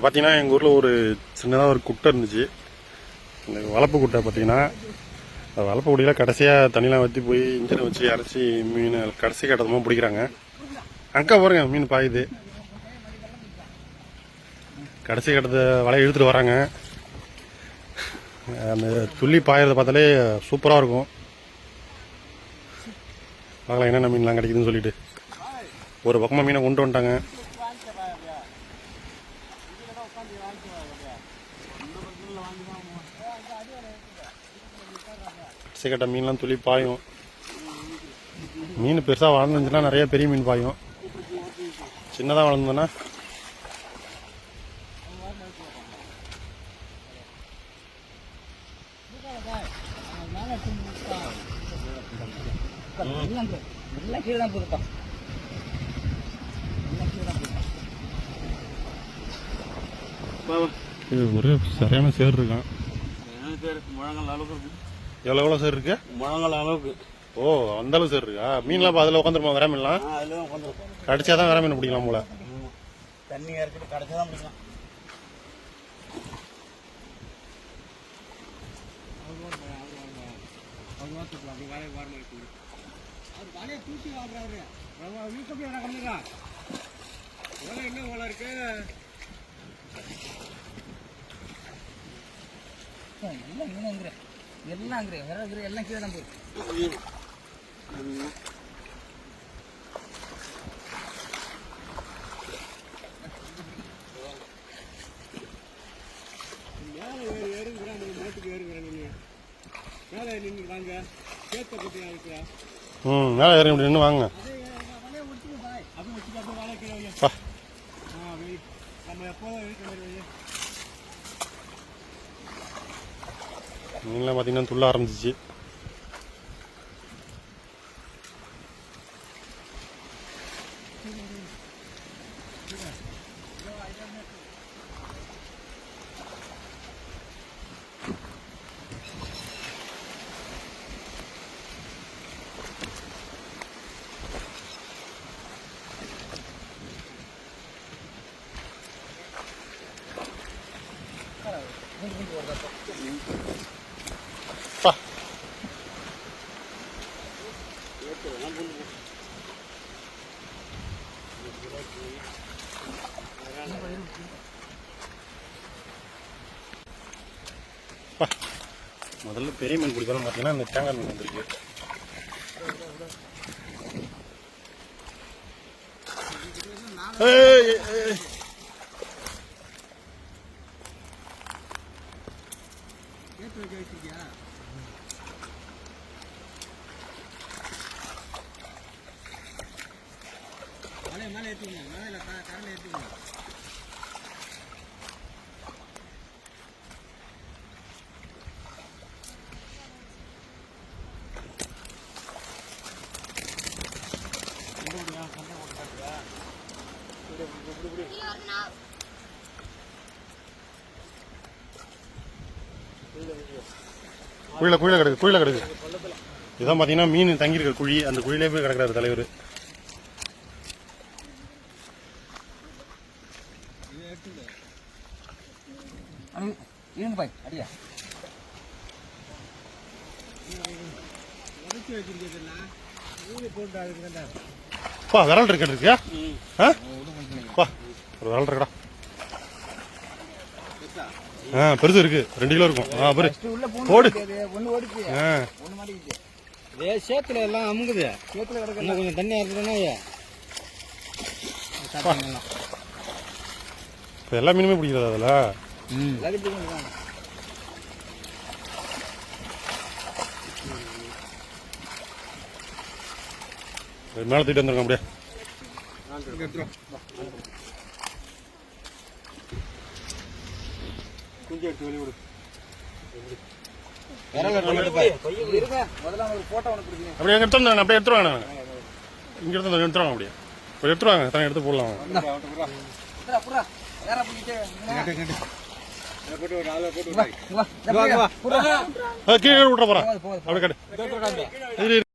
பார்த்தீங்கன்னா எங்கள் ஊரில் ஒரு சின்னதாக ஒரு குட்டை இருந்துச்சு. இந்த வளர்ப்பு குட்டை பார்த்தீங்கன்னா வளர்ப்பு குடியில் கடைசியாக தண்ணியெலாம் வற்றி போய் இன்ஜினை வச்சு அரைச்சி மீன் கடைசி கட்டமாக பிடிக்கிறாங்க. அங்கே பாருங்க மீன் பாயுது. கடைசி கட்டத்தை வலையை இழுத்துட்டு வராங்க. அந்த துள்ளி பாயறதை பார்த்தாலே சூப்பராக இருக்கும். பார்க்கலாம் என்னென்ன மீன்லாம் கிடைக்குதுன்னு சொல்லிட்டு ஒரு பக்கமாக மீனை கொண்டு வந்துட்டாங்க. கட்ட மீன்லாம் துளி பாயும். மீன் பெருசாக வளர்ந்துச்சுன்னா நிறைய பெரிய மீன் பாயும். சின்னதாக வளர்ந்ததுன்னா ஒரே சரியான சேர் இருக்கான். எவ்வளோ சேர் இருக்கு? முழங்கால் அளவுக்கு. ஓ, அந்த அளவு சேர் இருக்கா? மீன்லாம் அதில் உட்காந்துருமா? வேற மீன்லாம் கடிச்சாதான் வேற மீன் பிடிக்கலாம் போல. தண்ணி இறக்கிட்டு கடிச்சாதான் பிடிக்கலாம். எல்லாம் கீழே தான் போயிருக்கு. மேலே ஏறி நின்று வாங்க. மீன்லாம் பார்த்தீங்கன்னா துள்ள ஆரம்பிச்சிச்சு. முதல்ல பெரிய மீன் பிடிக்கலாம் பார்த்தீங்கன்னா இந்த தேங்காய் மீன் வந்துருக்கு. குழியில கிடக்கு. இதான் பாத்தீங்கன்னா மீன் தங்கியிருக்க குழி. அந்த குழியிலே போய் கிடக்குறாரு தலைவர். விரல் இருக்கா? ஒரு விரல் இருக்கடா. பெருசு இருக்கு. 2 கிலோ இருக்கும். போடு. சேத்துல எல்லாம் அமுங்குது. சேத்துல கிடக்கு. கொஞ்சம் தண்ணியா இருக்குதுன்னா எல்லா மீனுமே பிடிக்கிறது அதுல. மேல தூக்கிட்டு வந்துருங்க அப்படியே. அப்படியே எடுத்துருவாங்க. இங்க எடுத்துருவாங்க. அப்படியே எடுத்துருவாங்க. தனி எடுத்து போடலாம். கீழே விட்டுற போறான். அப்படி